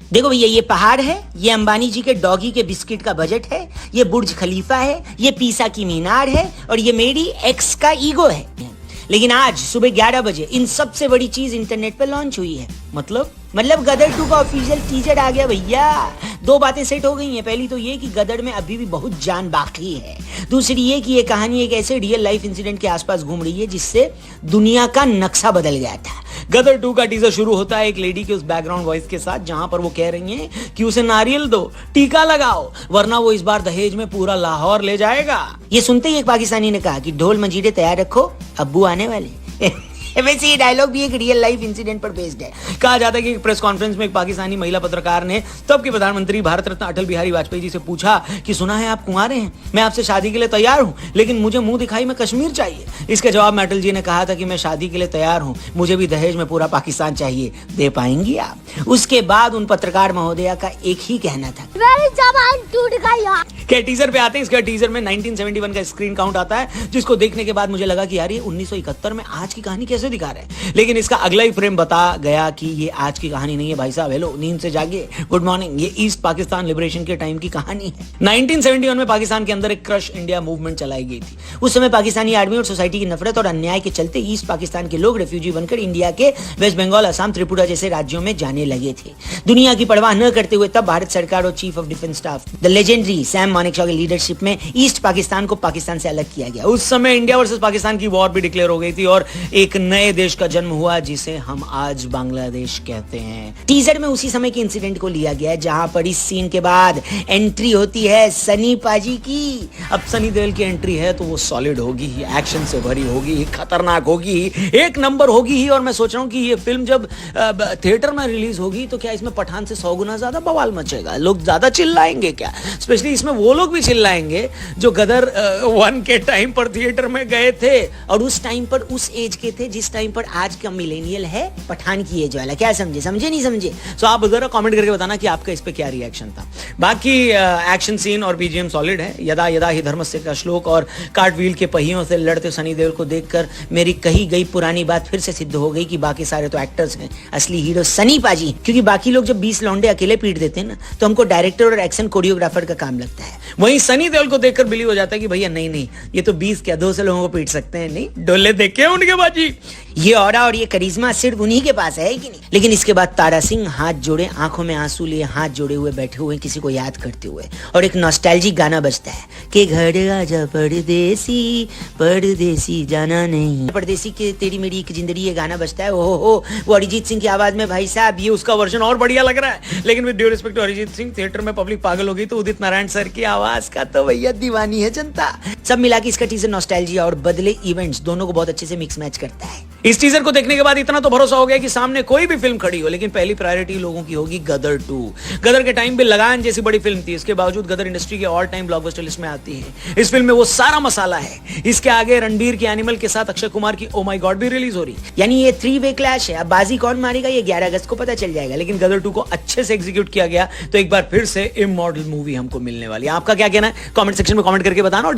देखो भैया, ये पहाड़ है, ये अंबानी जी के डॉगी के बिस्किट का बजट है, ये बुर्ज खलीफा है, ये पीसा की मीनार है और ये मेरी एक्स का ईगो है। लेकिन आज सुबह 11 बजे इन सबसे बड़ी चीज इंटरनेट पे लॉन्च हुई है। मतलब गदर 2 का ऑफिशियल टीजर आ गया भैया। 2 बातें सेट हो गई हैं। पहली तो ये कि गदर में अभी भी बहुत जान बाकी है। दूसरी ये कि ये कहानी एक ऐसे रियल लाइफ इंसिडेंट के आसपास घूम रही है जिससे दुनिया का नक्शा बदल गया था। गदर 2 का टीजर शुरू होता है एक लेडी के उस बैकग्राउंड वॉइस के साथ, जहां पर वो कह रही हैं कि उसे नारियल दो, टीका लगाओ, वरना वो इस बार दहेज में पूरा लाहौर ले जाएगा। ये सुनते ही एक पाकिस्तानी ने कहा कि ढोल मंजीरे तैयार रखो, अब्बू आने वाले। वैसे ये डायलॉग भी एक रियल लाइफ इंसिडेंट पर बेस्ड है। कहा जाता है कि एक प्रेस कॉन्फ्रेंस में एक पाकिस्तानी महिला पत्रकार ने तब के प्रधानमंत्री भारत रत्न अटल बिहारी वाजपेयी जी से पूछा कि सुना है आप कुंवारे हैं, मैं आपसे शादी के लिए तैयार हूं, लेकिन मुझे मुंह दिखाई में कश्मीर चाहिए। इसके जवाब में अटल जी ने कहा था कि मैं शादी के लिए तैयार हूं, मुझे भी दहेज में पूरा पाकिस्तान चाहिए, दे पाएंगी आप? उसके बाद उन पत्रकार महोदया का एक ही कहना था, मेरी जबान टूट गई। क्या टीजर पे आते हैं। इसका टीजर में 1971 का स्क्रीन काउंट आता है, जिसको देखने के बाद मुझे लगा कि यार ये 1971 में आज की कहानी कैसे दिखा रहे हैं। लेकिन इसका अगला ही फ्रेम बता गया कि ये आज की कहानी नहीं है भाई साहब। हेलो, नींद से जागे, गुड मॉर्निंग। ये ईस्ट पाकिस्तान लिबरेशन के टाइम की कहानी है। 1971 में पाकिस्तान के अंदर एक क्रश इंडिया मूवमेंट चलाई गई थी। उस समय पाकिस्तानी आर्मी और सोसाइटी की नफरत और अन्याय के चलते ईस्ट पाकिस्तान के लोग रेफ्यूजी बनकर इंडिया के वेस्ट बंगाल, असम, त्रिपुरा जैसे राज्यों में जाने लगे थे। दुनिया की परवाह न करते हुए तब भारत सरकार और chief of defence staff the legendary Sam Manekshaw की लीडरशिप में ईस्ट पाकिस्तान को पाकिस्तान से अलग किया गया। उस समय इंडिया वर्सेस पाकिस्तान की वॉर भी डिक्लेयर हो गई थी और एक नए देश का जन्म हुआ जिसे हम आज बांग्लादेश कहते हैं। टीजर में उसी समय के इंसिडेंट को लिया गया है, जहां पर इस सीन के बाद एंट्री होती है सनी पाजी की। अब सनी देओल की एंट्री है तो वो सॉलिड होगी ही, एक्शन से भरी होगी, खतरनाक होगी, एक नंबर होगी ही। और मैं सोच रहा हूं कि ये फिल्म जब थिएटर में रिलीज होगी तो क्या इसमें पठान से 100 गुना ज्यादा बवाल मचेगा? लोग ज्यादा चिल्लाएंगे क्या? स्पेशली इसमें वो लोग भी चिल्लाएंगे जो गदर 1 के टाइम पर थिएटर में गए थे और उस टाइम पर उस एज के थे जिस टाइम पर आज का मिलेनियल है पठान की एज वाला। क्या समझे नहीं समझे? तो आप जरा कमेंट करके बताना कि आपका इस पे क्या रिएक्शन था। बाकी एक्शन सीन और बीजीएम सॉलिड है। यदा यदा ही धर्मस्य का श्लोक और कार्टव्हील के पहियों से लड़ते सनी देओल को देखकर मेरी कही गई पुरानी बात फिर से सिद्ध हो गई कि बाकी सारे तो एक्टर्स हैं, असली हीरो सनी पाजी। क्योंकि बाकी लोग जब 20 लौंडे अकेले पीट देते हैं ना, तो हमको डायरेक्टर और एक्शन कोरियोग्राफर का काम लगता है। वहीं सनी देओल को देखकर बिलीव हो जाता है कि भैया नहीं, ये तो 20 क्या 200 लोगों को पीट सकते हैं। नहीं, डोले देखे उनके बाजी। ये ऑरा और ये करिश्मा सिर्फ उन्हीं के पास है कि नहीं? लेकिन इसके बाद तारा सिंह हाथ जोड़े, आंखों में आंसू लिए हाथ जोड़े हुए बैठे हुए किसी को याद करते हुए, और एक नॉस्टैल्जिक गाना बजता है कि घर आजा परदेसी, परदेसी जाना नहीं, परदेसी के तेरी मेरी एक जिंदगी, ये गाना बजता है। ओहो, वो अरिजीत सिंह की आवाज में भाई साहब, ये उसका वर्जन और बढ़िया लग रहा है। लेकिन with due respect to Arijit Singh, theatre में पब्लिक पागल हो गई तो उदित नारायण सर की आवाज का तो भैया दीवानी है जनता। सब मिला के इसका टीजर नॉस्टैल्जिया और बदले इवेंट्स दोनों को बहुत अच्छे से मिक्स मैच करता है। इस टीजर को देखने के बाद इतना तो भरोसा हो गया कि सामने कोई भी फिल्म खड़ी हो, लेकिन पहली प्रायोरिटी लोगों की होगी गदर 2। गदर के टाइम पे लगान जैसी बड़ी फिल्म थी, इसके बावजूद गदर इंडस्ट्री के ऑल टाइम ब्लॉकबस्टर लिस्ट में आती है। इस फिल्म में वो सारा मसाला है। इसके आगे रणबीर के एनिमल के साथ अक्षय कुमार की ओ माय गॉड भी रिलीज हो रही, यानी ये 3 वे क्लैश है। अब बाजी कौन मारेगा ये 11 अगस्त को पता चल जाएगा। लेकिन गदर 2 को अच्छे से एग्जीक्यूट किया गया तो एक बार फिर से इमॉर्टल मूवी हमको मिलने वाली है। आपका क्या कहना है? कमेंट सेक्शन में कमेंट करके बताना।